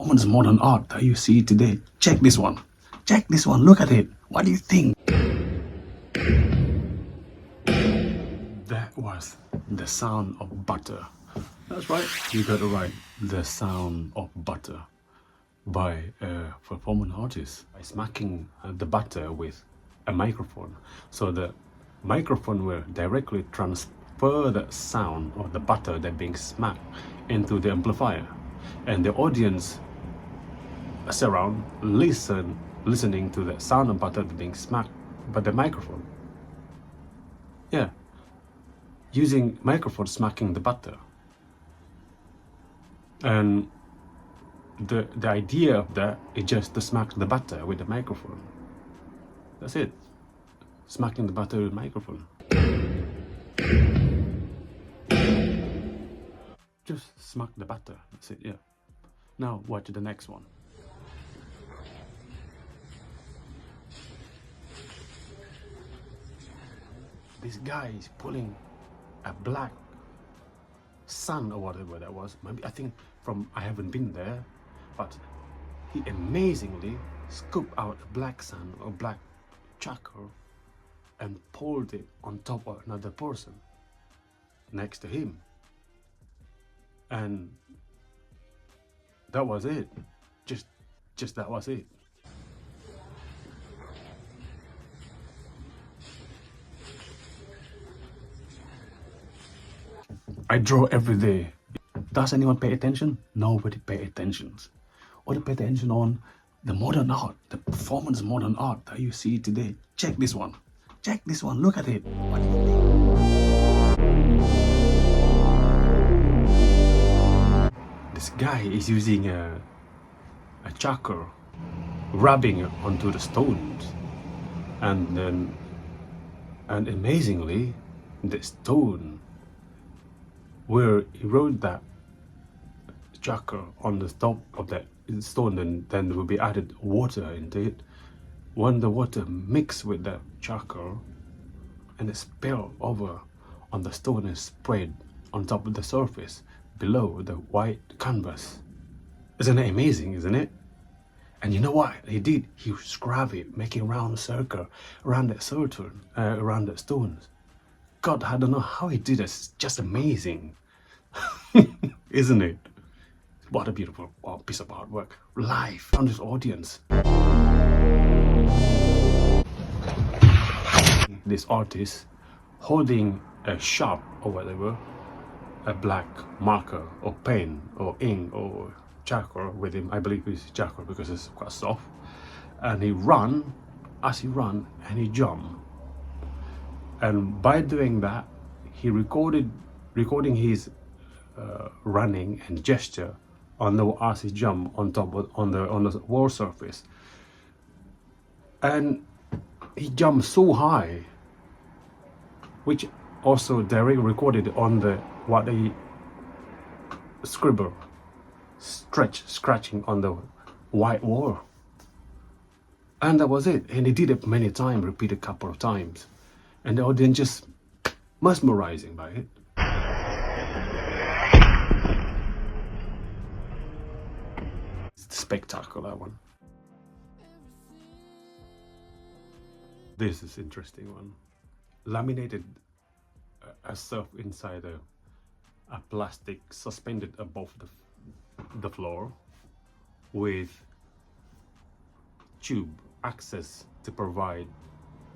Woman's modern art that you see today. Check this one. Check this one. Look at it. What do you think? That was the sound of butter. That's right. You got it right. The sound of butter by a performance artist by smacking the butter with a microphone. So the microphone will directly transfer the sound of the butter that being smacked into the amplifier, and the audience surround listening to the sound of butter being smacked by the microphone. Yeah, using microphone smacking the butter. And the idea of that is just to smack the butter with the microphone. That's it. Smacking the butter with the microphone. Just smack the butter. That's it, yeah. Now watch the next one. This guy is pulling a black sun or whatever that was. Maybe, I think I haven't been there, but he amazingly scooped out a black sun or black charcoal and poured it on top of another person next to him. And that was it. Just that was it. I draw every day. Does anyone pay attention? Nobody pay attention. What to pay attention on? The modern art, the performance modern art that you see today. Check this one. Check this one. Look at it. What do you think? This guy is using a charcoal, rubbing it onto the stones, and amazingly, the stone where he wrote that charcoal on the top of that stone, and then will be added water into it. When the water mixed with the charcoal and it spilled over on the stone and spread on top of the surface below the white canvas. Isn't it amazing, isn't it? And you know what he did? He scrubbed it, making a round circle around that circle, around the stones. God, I don't know how he did it. It's just amazing. Isn't it? What a beautiful piece of artwork. Live on this audience. This artist holding a sharp or whatever, a black marker or pen or ink or charcoal with him. I believe it's charcoal because it's quite soft. And he run, as he run, and he jump. And by doing that, he recording his running and gesture on the as he jump on top of, on the wall surface, and he jumped so high, which also directly recorded on the what they scribble, scratching on the white wall, and that was it. And he did it many times, repeated a couple of times, and the audience just mesmerizing by it. Spectacular one. This is interesting one. Laminated a surf inside a plastic suspended above the floor with tube access to provide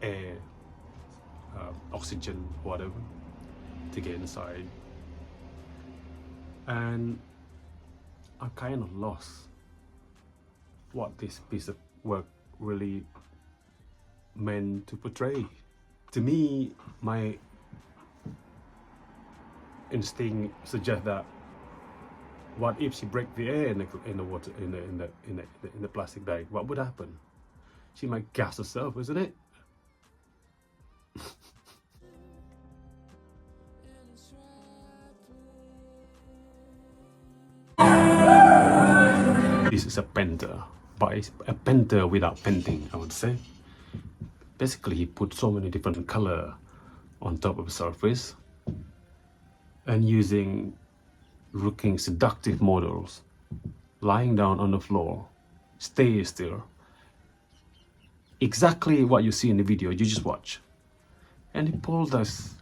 air, oxygen, whatever, to get inside. And I kind of lost what this piece of work really meant to portray. To me, my instinct suggests that what if she break the air in the water in the plastic bag? What would happen? She might gas herself, isn't it? This is a painter, but it's a painter without painting, I would say. Basically, he put so many different color on top of the surface and using looking seductive models lying down on the floor, stay still. Exactly what you see in the video, you just watch. And he pulled this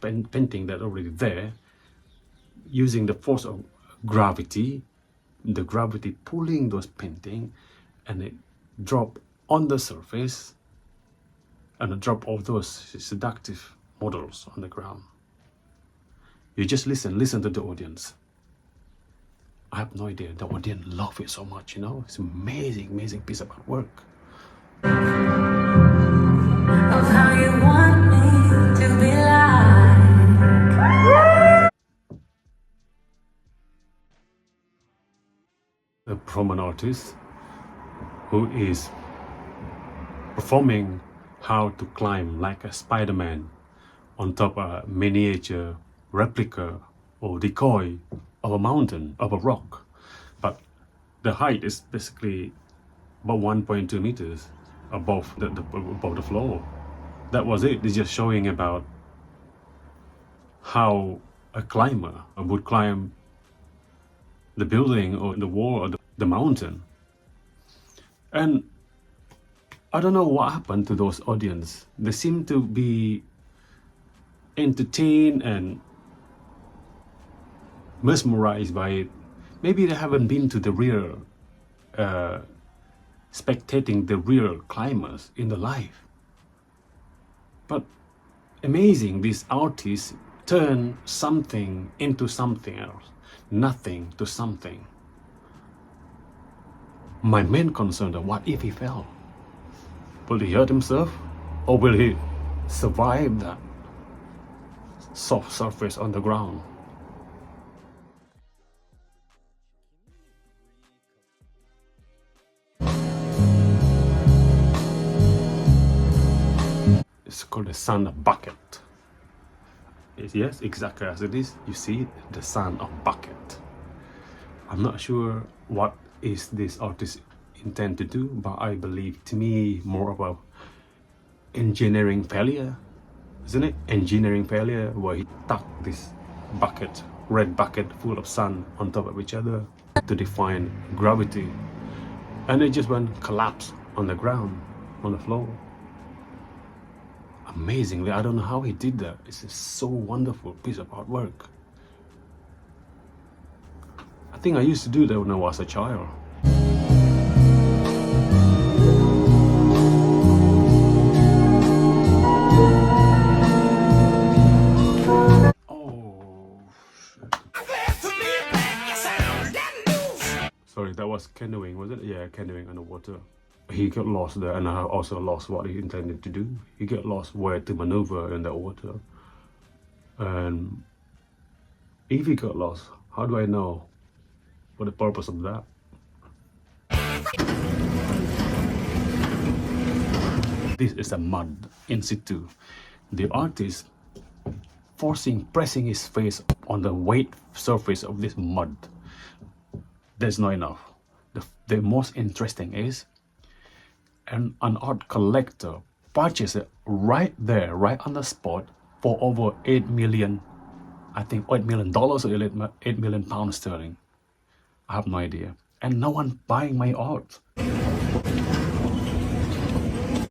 painting that already there, using the force of gravity, the gravity pulling those painting, and it drop on the surface, and a drop of those seductive models on the ground. You just listen to the audience. I have no idea, the audience love it so much, you know. It's amazing piece of artwork. Of how you want me to be like. A prominent artist who is performing how to climb like a Spider-Man on top of a miniature replica or decoy of a mountain, of a rock. But the height is basically about 1.2 meters above above the floor. That was it. It's just showing about how a climber would climb the building or the wall or the mountain. And I don't know what happened to those audience. They seem to be entertained and mesmerized by it. Maybe they haven't been to the real, spectating the real climbers in the life. But amazing, these artists turn something into something else, nothing to something. My main concern is, what if he fell? Will he hurt himself? Or will he survive that soft surface on the ground? It's called the Son of Bucket. Yes, exactly as it is. You see it, the Son of Bucket. I'm not sure what is this artist intend to do, but I believe, to me, more about engineering failure, isn't it? Engineering failure, where he tucked this bucket, red bucket full of sun on top of each other to define gravity, and it just went collapse on the ground, on the floor. Amazingly, I don't know how he did that. It's a so wonderful piece of artwork. I think I used to do that when I was a child. Oh, sorry, that was canoeing, was it? Yeah, canoeing underwater. He got lost there, and I also lost what he intended to do. He got lost where to maneuver in the water. And if he got lost, how do I know what the purpose of that? This is a mud in situ. The artist pressing his face on the wet surface of this mud. That's not enough. The most interesting is, an art collector purchased it right there, right on the spot, for over 8 million, I think $8 million or 8 million pounds sterling. I have no idea. And no one buying my art.